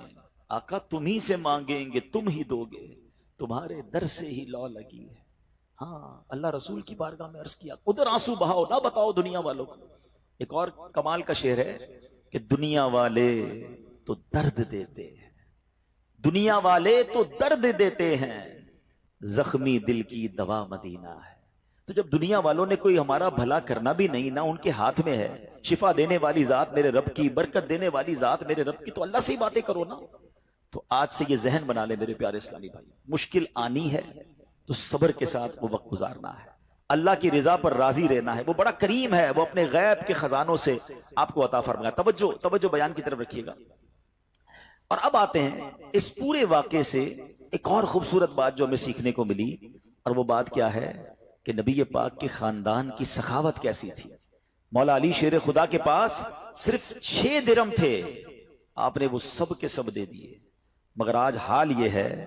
آقا تم ہی سے مانگیں گے تم ہی دو گے، تمہارے در سے ہی لو لگی ہے. ہاں اللہ رسول کی بارگاہ میں عرض کیا، ادھر آنسو بہاؤ، نہ بتاؤ دنیا والوں کو. ایک اور کمال کا شعر ہے کہ دنیا والے تو درد دیتے ہیں، دنیا والے تو درد دیتے ہیں، زخمی دل کی دوا مدینہ ہے. تو جب دنیا والوں نے کوئی ہمارا بھلا کرنا بھی نہیں، نہ ان کے ہاتھ میں ہے، شفا دینے والی ذات میرے رب کی، برکت دینے والی ذات میرے رب کی، تو اللہ سے ہی باتیں کرو نا. تو آج سے یہ ذہن بنا لے میرے پیارے اسلامی بھائی، مشکل آنی ہے تو صبر کے ساتھ وہ وقت گزارنا ہے، اللہ کی رضا پر راضی رہنا ہے. وہ بڑا کریم ہے، وہ اپنے غیب کے خزانوں سے آپ کو عطا فرمائے. توجہ بیان کی طرف رکھیے گا. اور اب آتے ہیں اس پورے واقعے سے ایک اور خوبصورت بات جو ہمیں سیکھنے کو ملی، اور وہ بات کیا ہے کہ نبی پاک کے خاندان کی سخاوت کیسی تھی. مولا علی شیر خدا کے پاس صرف 6 درم تھے، آپ نے وہ سب کے سب دے دیے. مگر آج حال یہ ہے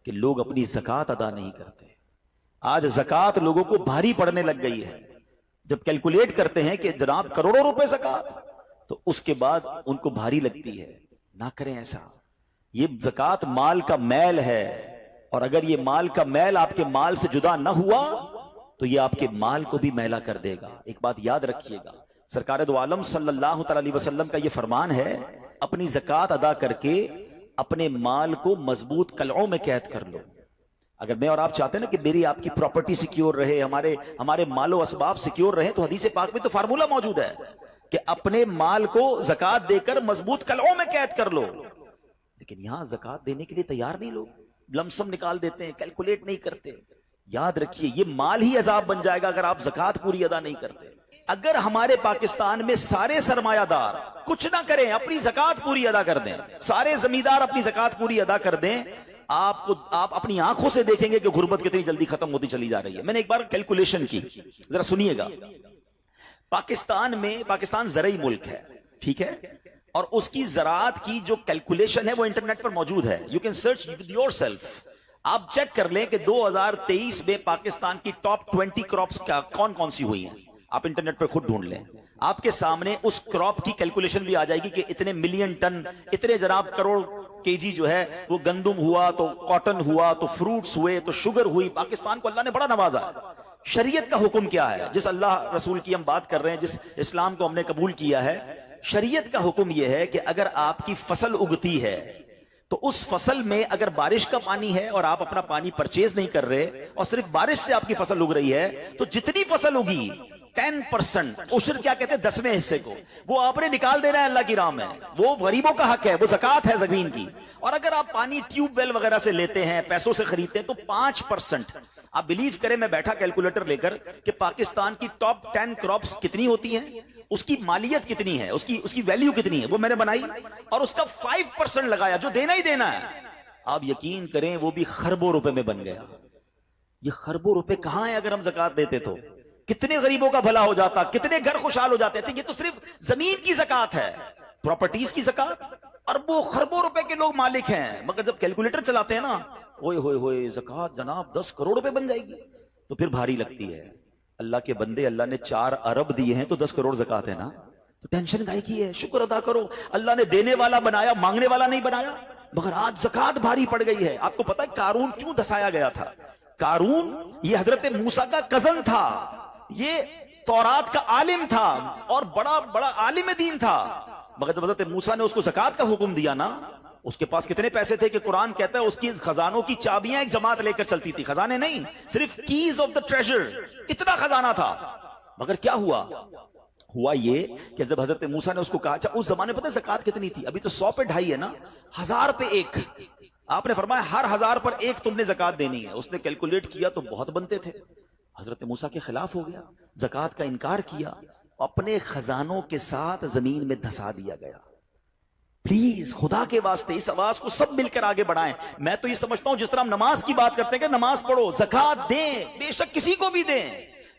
کہ لوگ اپنی زکوٰۃ ادا نہیں کرتے. آج زکوٰۃ لوگوں کو بھاری پڑنے لگ گئی ہے. جب کیلکولیٹ کرتے ہیں کہ جناب کروڑوں روپے زکوٰۃ، تو اس کے بعد ان کو بھاری لگتی ہے. نہ کریں ایسا، یہ زکوٰۃ مال کا میل ہے، اور اگر یہ مال کا میل آپ کے مال سے جدا نہ ہوا تو یہ آپ کے مال کو بھی میلا کر دے گا. ایک بات یاد رکھیے گا، سرکار دو عالم صلی اللہ تعالی علیہ وسلم کا یہ فرمان ہے، اپنی زکوٰۃ ادا کر کے اپنے مال کو مضبوط قلعوں میں قید کر لو. اگر میں اور آپ چاہتے ہیں نا کہ میری آپ کی پراپرٹی سیکیور رہے، ہمارے مال و اسباب سیکیور رہے، تو حدیث پاک میں تو فارمولہ موجود ہے کہ اپنے مال کو زکوٰۃ دے کر مضبوط قلعوں میں قید کر لو. لیکن یہاں زکوٰۃ دینے کے لیے تیار نہیں لوگ، لمسم نکال دیتے ہیں، کیلکولیٹ نہیں کرتے. یاد رکھیے یہ مال ہی عذاب بن جائے گا اگر آپ زکوٰۃ پوری ادا نہیں کرتے. اگر ہمارے پاکستان میں سارے سرمایہ دار کچھ نہ کریں، اپنی زکوٰۃ پوری ادا کر دیں، سارے زمیندار اپنی زکوٰۃ پوری ادا کر دیں، آپ اپنی آنکھوں سے دیکھیں گے کہ غربت کتنی جلدی ختم ہوتی چلی جا رہی ہے. میں نے ایک بار کیلکولیشن کی، ذرا سنیے گا. پاکستان زرعی ملک ہے، ٹھیک ہے، اور اس کی زراعت کی جو کیلکولیشن ہے وہ انٹرنیٹ پر موجود ہے. You can search with your self. آپ چیک کر لیں کہ 2023 میں پاکستان کی ٹاپ 20 کراپس کون کون سی ہوئی ہیں. آپ انٹرنیٹ پر خود ڈھونڈ لیں، آپ کے سامنے اس کراپ کی کیلکولیشن بھی آ جائے گی کہ اتنے ملین ٹن، اتنے جناب کروڑ کے جی جو ہے وہ گندم ہوا، تو کاٹن ہوا، تو فروٹس ہوئے، تو شوگر ہوئی. پاکستان کو اللہ نے بڑا نوازا ہے. شریعت کا حکم کیا ہے؟ جس اللہ رسول کی ہم بات کر رہے ہیں، جس اسلام کو ہم نے قبول کیا ہے، شریعت کا حکم یہ ہے کہ اگر آپ کی فصل اگتی ہے تو اس فصل میں اگر بارش کا پانی ہے اور آپ اپنا پانی پرچیز نہیں کر رہے اور صرف بارش سے آپ کی فصل اگ رہی ہے تو جتنی فصل اگی 10% عشر کیا کہتے ہیں 10ویں حصے کو وہ آپ نے نکال دینا ہے اللہ کی راہ میں. وہ غریبوں کا حق ہے, وہ زکات ہے زمین کی. اور اگر آپ پانی ٹیوب ویل وغیرہ سے لیتے ہیں, پیسوں سے خریدتے ہیں تو 5%. آپ بلیو کریں, میں بیٹھا کیلکولیٹر لے کر کہ پاکستان کی ٹاپ 10 کراپس کتنی ہوتی ہیں, اس کی مالیت کتنی ہے, اس کی ویلیو کتنی ہے, وہ میں نے بنائی اور اس کا 5% لگایا جو دینا ہی دینا ہے. آپ یقین کریں وہ بھی خربوں روپے میں بن گیا. یہ خربوں روپے کہاں ہیں اگر ہم زکات دیتے تو؟ کتنے غریبوں کا بھلا ہو جاتا, کتنے گھر خوشحال ہو جاتے. اچھا یہ تو صرف زمین کی زکات ہے, پراپرٹیز کی زکات اربوں خربوں روپے کے لوگ مالک ہیں, مگر جب کیلکولیٹر چلاتے ہیں نا, اوئے ہوئے ہوئے زکات جناب 10 کروڑ روپے بن جائے گی تو پھر بھاری لگتی ہے. اللہ کے بندے, اللہ نے 4 ارب دیے ہیں تو 10 کروڑ زکات ہے نا, تو ٹینشن گائے کی ہے, شکر ادا کرو. اللہ نے دینے والا بنایا, مانگنے والا نہیں بنایا. مگر آج زکات بھاری پڑ گئی ہے. آپ کو پتا ہے قارون کیوں دسایا گیا تھا؟ قارون یہ حضرت موسیٰ کا کزن تھا, یہ تورات کا عالم تھا اور بڑا عالم دین تھا. مگر جب حضرت موسیٰ نے اس کو زکات کا حکم دیا نا, اس کے پاس کتنے پیسے تھے کہ قرآن کہتا ہے اس کی خزانوں کی چابیاں ایک جماعت لے کر چلتی تھی. خزانے نہیں, صرف کیز آف دا ٹریجر, اتنا خزانہ تھا. مگر کیا ہوا یہ کہ جب حضرت موسیٰ نے اس کو کہا, اچھا اس زمانے پتہ زکات کتنی تھی؟ ابھی تو 100 پہ 2.5 ہے نا, 1000 پہ 1. آپ نے فرمایا ہر 1000 پر 1 تم نے زکات دینی ہے. اس نے کیلکولیٹ کیا تو بہت بنتے تھے. حضرت موسیٰ کے خلاف ہو گیا, زکات کا انکار کیا, اپنے خزانوں کے ساتھ زمین میں دھسا دیا گیا. پلیز خدا کے واسطے اس آواز کو سب مل کر آگے بڑھائیں. میں تو یہ سمجھتا ہوں جس طرح ہم نماز کی بات کرتے ہیں کہ نماز پڑھو, زکات دیں, بے شک کسی کو بھی دیں,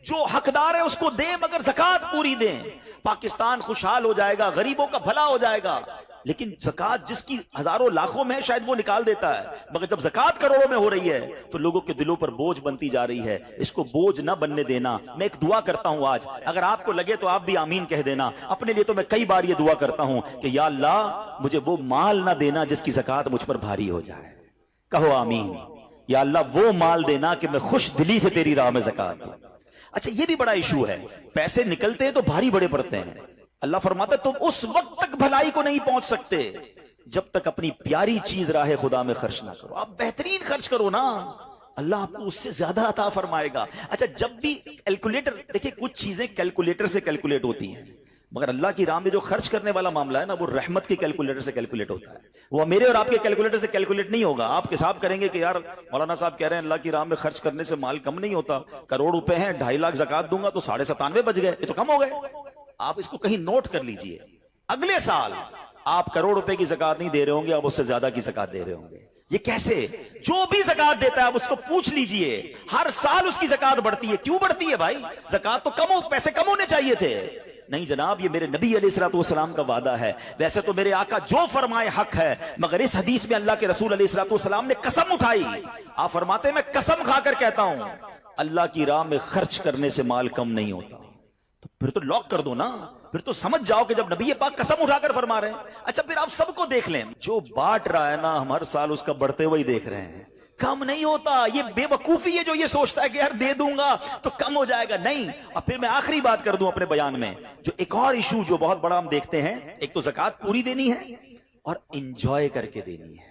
جو حقدار ہے اس کو دیں, مگر زکات پوری دیں. پاکستان خوشحال ہو جائے گا, غریبوں کا بھلا ہو جائے گا. لیکن زکات جس کی ہزاروں لاکھوں میں شاید وہ نکال دیتا ہے, مگر جب زکات کروڑوں میں ہو رہی ہے تو لوگوں کے دلوں پر بوجھ بنتی جا رہی ہے. اس کو بوجھ نہ بننے دینا. میں ایک دعا کرتا ہوں آج, اگر آپ کو لگے تو آپ بھی آمین کہہ دینا. اپنے لیے تو میں کئی بار یہ دعا کرتا ہوں کہ یا اللہ مجھے وہ مال نہ دینا جس کی زکات مجھ پر بھاری ہو جائے. کہو آمین. یا اللہ وہ مال دینا کہ میں خوش دلی سے تیری راہ میں زکات دوں. اچھا یہ بھی بڑا ایشو ہے, پیسے نکلتے ہیں تو بھاری بڑے پڑتے ہیں. اللہ فرماتا ہے تم اس وقت تک بھلائی کو نہیں پہنچ سکتے جب تک اپنی پیاری چیز راہ خدا میں خرچ نہ کرو. آپ بہترین خرچ کرو نا, اللہ آپ کو اس سے زیادہ عطا فرمائے گا. اچھا جب بھی کیلکولیٹر, دیکھیں کچھ چیزیں کیلکولیٹر سے کیلکولیٹ ہوتی ہیں, مگر اللہ کی راہ میں جو خرچ کرنے والا معاملہ ہے نا وہ رحمت کے کیلکولیٹر سے کیلکولیٹ ہوتا ہے. وہ میرے اور آپ کے کیلکولیٹر سے کیلکولیٹ نہیں ہوگا. آپ حساب کریں گے کہ یار مولانا صاحب کہہ رہے ہیں اللہ کی راہ میں خرچ کرنے سے مال کم نہیں ہوتا, کروڑ روپے ہیں 2.5 لاکھ زکات دوں گا تو 97.5 بچ گئے, یہ تو کم ہو گئے. آپ اس کو کہیں نوٹ کر لیجئے, اگلے سال آپ کروڑ روپے کی زکات نہیں دے رہے ہوں گے, آپ اس سے زیادہ کی زکات دے رہے ہوں گے. یہ کیسے؟ جو بھی زکات دیتا ہے آپ اس کو پوچھ لیجئے, ہر سال اس کی زکات بڑھتی ہے. کیوں بڑھتی ہے بھائی؟ زکات تو پیسے کم ہونے چاہیے تھے. نہیں جناب, یہ میرے نبی علیہ الصلوۃ والسلام کا وعدہ ہے. ویسے تو میرے آقا جو فرمائے حق ہے, مگر اس حدیث میں اللہ کے رسول علیہ الصلوۃ والسلام نے قسم اٹھائی. آپ فرماتے ہیں میں قسم کھا کر کہتا ہوں اللہ کی راہ میں خرچ کرنے سے مال کم نہیں ہوتا. تو پھر تو لاک کر دو نا, پھر تو سمجھ جاؤ کہ جب نبی پاک قسم اٹھا کر فرما رہے ہیں. اچھا پھر آپ سب کو دیکھ لیں, جو بانٹ رہا ہے نا ہم ہر سال اس کا بڑھتے ہوئے دیکھ رہے ہیں, کم نہیں ہوتا. یہ بے وقوفی ہے جو یہ سوچتا ہے کہ یار دے دوں گا تو کم ہو جائے گا. نہیں. اور پھر میں آخری بات کر دوں اپنے بیان میں, جو ایک اور ایشو جو بہت بڑا ہم دیکھتے ہیں, ایک تو زکات پوری دینی ہے اور انجوائے کر کے دینی ہے,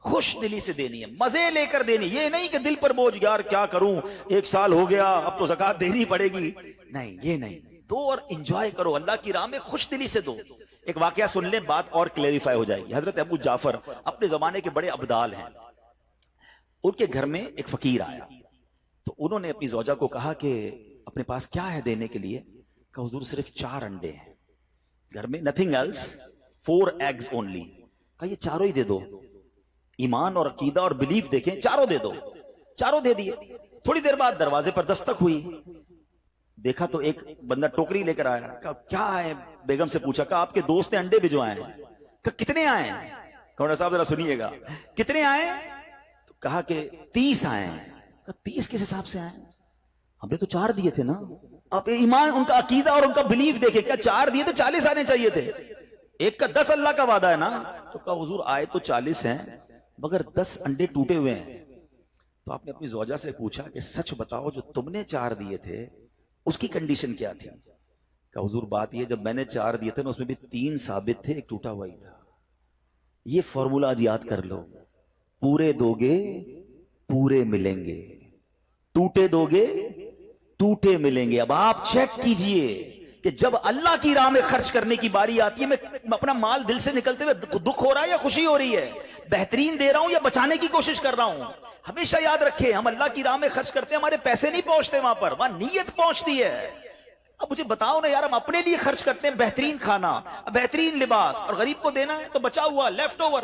خوش دلی سے دینی ہے, مزے لے کر دینی. یہ نہیں کہ دل پر بوجھ, یار کیا کروں 1 سال ہو گیا اب تو زکات دینی پڑے گی. نہیں, یہ نہیں. دو اور انجوائے کرو, اللہ کی راہ میں خوش دلی سے دو. ایک واقعہ سن لیں, بات اور کلیریفائی ہو جائے گی. حضرت ابو جعفر اپنے زمانے کے بڑے ابدال ہیں. ان کے گھر میں ایک فقیر آیا تو انہوں نے اپنی زوجہ کو کہا کہ اپنے پاس کیا ہے دینے کے لیے؟ کہ حضور صرف 4 انڈے ہیں گھر میں, nothing else, 4 eggs only. کہا یہ چاروں ہی دے دو. ایمان اور عقیدہ اور بلیف دیکھیں, چاروں دے دو. چاروں دے دیے. تھوڑی دیر بعد دروازے پر دستک ہوئی, دیکھا تو ایک بندہ ٹوکری لے کر آیا. کہا کیا ہے؟ بیگم سے پوچھا. کہا آپ کے دوست نے انڈے بھجوائے ہیں. کہا کتنے آئے ہیں؟ کہا صاحب ذرا سنیے گا, کتنے آئے؟ تو کہا کہ 30 آئے ہیں. کہا 30 کس حساب سے آئے؟ ہم نے تو 4 دیے تھے نا. اب ایمان, ان کا عقیدہ اور ان کا بلیف دیکھے, کیا 4 دیے تو 40 آنے چاہیے تھے. ایک کا 10 اللہ کا وعدہ ہے نا. تو کہا حضور آئے تو 40 ہیں مگر 10 انڈے ٹوٹے ہوئے ہیں. تو آپ نے اپنی زوجہ سے پوچھا کہ سچ بتاؤ جو تم نے 4 دیے تھے اس کی کنڈیشن کیا تھی؟ کہ حضور بات یہ جب میں نے 4 دیے تھے نا اس میں بھی 3 ثابت تھے، ایک ٹوٹا ہوا ہی تھا. یہ فارمولا آج یاد کر لو، پورے دو گے پورے ملیں گے، ٹوٹے دو گے ٹوٹے ملیں گے. اب آپ چیک کیجئے کہ جب اللہ کی راہ میں خرچ کرنے کی باری آتی ہے، میں اپنا مال دل سے نکلتے ہوئے دکھ ہو رہا ہے یا خوشی ہو رہی ہے، بہترین دے رہا ہوں یا بچانے کی کوشش کر رہا ہوں. ہمیشہ یاد رکھیں ہم اللہ کی راہ میں خرچ کرتے ہیں، ہمارے پیسے نہیں پہنچتے وہاں پر، وہاں نیت پہنچتی ہے. اب مجھے بتاؤ نا یار، ہم اپنے لیے خرچ کرتے ہیں بہترین کھانا، بہترین لباس، اور غریب کو دینا ہے تو بچا ہوا لیفٹ اوور.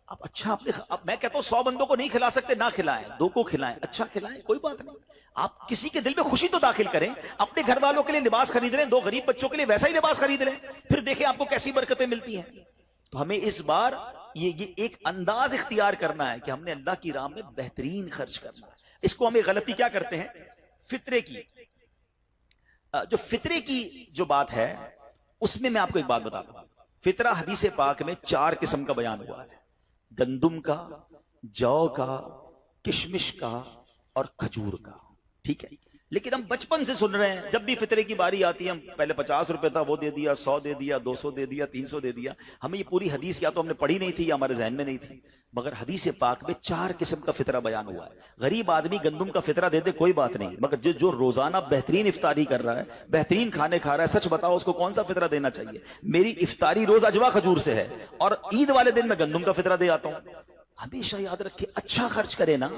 اب اچھا اب میں کہتا ہوں 100 بندوں کو نہیں کھلا سکتے، نہ کھلائیں، 2 کو کھلائیں، اچھا کھلائیں، کوئی بات نہیں. آپ کسی کے دل میں خوشی تو داخل کریں، اپنے گھر والوں کے لیے لباس خرید لیں، 2 غریب بچوں کے لیے ویسا ہی لباس خرید لیں، پھر دیکھیں آپ کو کیسی برکتیں ملتی ہیں. تو ہمیں اس بار یہ ایک انداز اختیار کرنا ہے کہ ہم نے اللہ کی راہ میں بہترین خرچ کرنا ہے. اس کو ہمیں غلطی کیا کرتے ہیں، فطرے کی. جو فطرے کی جو بات ہے اس میں آپ کو ایک بات بتاتا ہوں. فطرہ حدیث پاک میں 4 قسم کا بیان ہوا ہے، گندم کا، جو کا، کشمش کا اور کھجور کا. ٹھیک ہے، لیکن ہم بچپن سے سن رہے ہیں جب بھی فطرے کی باری آتی ہے، ہم پہلے 50 روپے تھا وہ دے دیا، 100 دے دیا، 200 دے دیا، 300 دے دیا. ہمیں یہ پوری حدیث یا تو ہم نے پڑھی نہیں تھی یا ہمارے ذہن میں نہیں تھی، مگر حدیث پاک میں 4 قسم کا فطرہ بیان ہوا ہے. غریب آدمی گندم کا فطرہ دے دے کوئی بات نہیں، مگر جو روزانہ بہترین افطاری کر رہا ہے، بہترین کھانے کھا رہا ہے، سچ بتاؤ اس کو کون سا فطرہ دینا چاہیے؟ میری افطاری روز اجوا کھجور سے ہے اور عید والے دن میں گندم کا فطرہ دے آتا ہوں. ہمیشہ یاد رکھے اچھا خرچ کرے نا.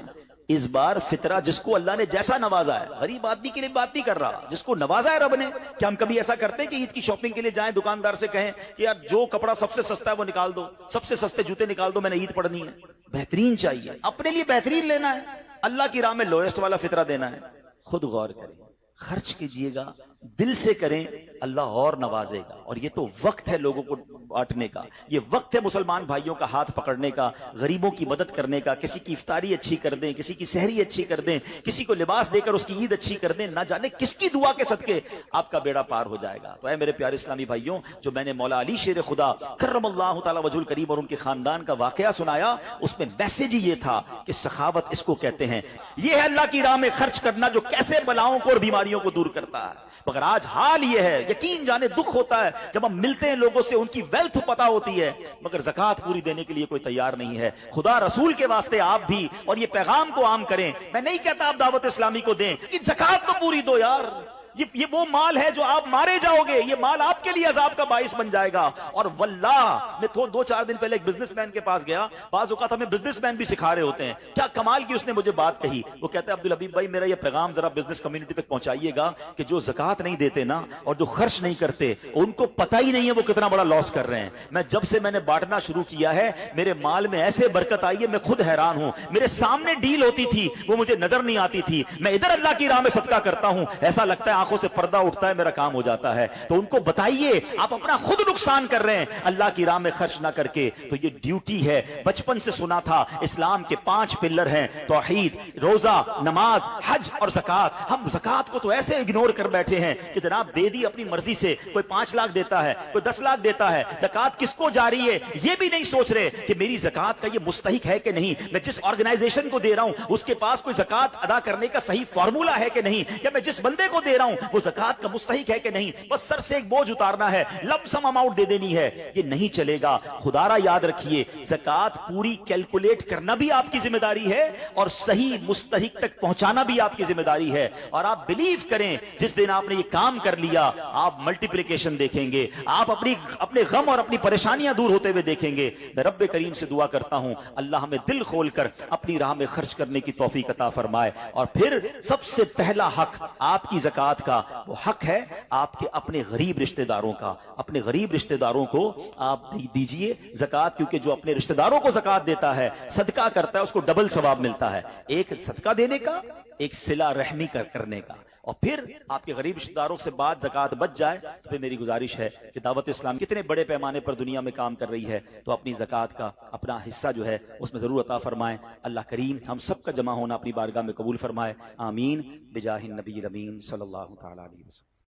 اس بار فطرہ جس کو اللہ نے جیسا نوازا ہے، غریب آدمی کے لیے بات نہیں کر رہا، جس کو نوازا ہے رب نے. کیا ہم کبھی ایسا کرتے ہیں کہ عید کی شاپنگ کے لیے جائیں دکاندار سے کہیں کہ یار جو کپڑا سب سے سستا ہے وہ نکال دو، سب سے سستے جوتے نکال دو، میں نے عید پڑھنی ہے؟ بہترین چاہیے، اپنے لیے بہترین لینا ہے، اللہ کی راہ میں لوئسٹ والا فطرہ دینا ہے. خود غور کریں، خرچ کیجئے گا، دل سے کریں، اللہ اور نوازے گا. اور یہ تو وقت ہے لوگوں کو بانٹنے کا، یہ وقت ہے مسلمان بھائیوں کا ہاتھ پکڑنے کا، غریبوں کی مدد کرنے کا. کسی کی افطاری اچھی کر دیں، کسی کی سحری اچھی کر دیں، کسی کو لباس دے کر اس کی عید اچھی کر دیں. نہ جانے کس کی دعا کے صدقے آپ کا بیڑا پار ہو جائے گا. تو اے میرے پیارے اسلامی بھائیوں، جو میں نے مولا علی شیر خدا کرم اللہ تعالی وجہ الکریم اور ان کے خاندان کا واقعہ سنایا، اس میں میسج یہ تھا کہ سخاوت اس کو کہتے ہیں. یہ ہے اللہ کی راہ میں خرچ کرنا جو کیسے بلاؤں کو اور بیماریوں کو دور کرتا ہے. مگر آج حال یہ ہے، یقین جانے دکھ ہوتا ہے جب ہم ملتے ہیں لوگوں سے، ان کی ویلتھ پتا ہوتی ہے مگر زکوٰۃ پوری دینے کے لیے کوئی تیار نہیں ہے. خدا رسول کے واسطے آپ بھی اور یہ پیغام کو عام کریں. میں نہیں کہتا آپ دعوت اسلامی کو دیں کہ زکوٰۃ تو پوری دو یار، یہ وہ مال ہے جو آپ مارے جاؤ گے، یہ مال آپ کے لیے عذاب کا باعث بن جائے گا. اور واللہ میں 2-4 دن پہلے ایک بزنس مین کے پاس گیا. بعض اوقات ہمیں بزنس مین بھی سکھا رہے ہوتے ہیں. کیا کمال کی اس نے مجھے بات کہی. وہ کہتا ہے عبدالحبیب بھائی میرا یہ پیغام ذرا بزنس کمیونٹی تک پہنچائیے گا کہ جو زکوٰۃ نہیں دیتے نا اور جو خرچ نہیں کرتے، ان کو پتہ ہی نہیں ہے وہ کتنا بڑا لاس کر رہے ہیں. جب سے میں نے بانٹنا شروع کیا ہے میرے مال میں ایسے برکت آئی ہے، میں خود حیران ہوں. میرے سامنے ڈیل ہوتی تھی وہ مجھے نظر نہیں آتی تھی، میں ادھر اللہ کی راہ میں صدقہ کرتا ہوں، ایسا لگتا ہے آنکھوں سے پردہ اٹھتا ہے، میرا کام ہو جاتا ہے. تو ان کو بتائیے آپ اپنا خود نقصان کر رہے ہیں اللہ کی راہ میں خرچ نہ کر کے. تو یہ ڈیوٹی ہے. بچپن سے سنا تھا اسلام کے 5 پلر ہیں، توحید، روزہ، نماز، حج اور زکوٰۃ. ہم زکوٰۃ کو تو ایسے اگنور کر بیٹھے ہیں کہ جناب دے دی اپنی مرضی سے. کوئی 5 لاکھ دیتا ہے، کوئی 10 لاکھ دیتا ہے. زکوٰۃ کس کو جاری ہے یہ بھی نہیں سوچ رہے کہ میری زکوٰۃ کا یہ مستحق ہے کہ نہیں، میں جس آرگنائزیشن کو دے رہا ہوں اس کے پاس کوئی زکوٰۃ ادا کرنے کا صحیح فارمولا ہے کہ نہیں، یا میں جس بندے کو دے رہا ہوں وہ زکوٰۃ کا مستحق ہے کہ نہیں. بس سر سے ایک بوجھ اتارنا ہے، لم سم اماؤنٹ دے دینی ہے. یہ نہیں چلے گا. خدا را یاد رکھیے زکوٰۃ پوری کیلکولیٹ کرنا بھی آپ کی ذمہ داری ہے اور صحیح مستحق تک پہنچانا بھی آپ کی ذمہ داری ہے. اور آپ بلیو کریں جس دن آپ نے یہ کام کر لیا آپ ملٹیپلیکیشن دیکھیں گے، آپ اپنے غم اور اپنی پریشانیاں دور ہوتے ہوئے دیکھیں گے. میں رب کریم سے دعا کرتا ہوں اللہ ہمیں دل کھول کر اپنی راہ میں خرچ کرنے کی توفیق عطا فرمائے. اور پھر سب سے پہلا حق آپ کی زکوٰۃ کا وہ حق ہے آپ کے اپنے غریب رشتہ داروں کا. اپنے غریب رشتہ داروں کو آپ دیجئے زکوٰۃ، کیونکہ جو اپنے رشتہ داروں کو زکوٰۃ دیتا ہے، صدقہ کرتا ہے، اس کو ڈبل ثواب ملتا ہے. ایک صدقہ دینے کا، ایک صلہ رحمی کرنے کا. اور پھر آپ کے غریب رشتہ داروں سے بعد زکوٰۃ بچ جائے تو پھر میری گزارش ہے کہ دعوت اسلام کتنے بڑے پیمانے پر دنیا میں کام کر رہی ہے، تو اپنی زکوٰۃ کا اپنا حصہ جو ہے اس میں ضرور عطا فرمائیں. اللہ کریم ہم سب کا جمع ہونا اپنی بارگاہ میں قبول فرمائے. آمین بجاہ النبی الامین صلی اللہ تعالی علیہ وسلم.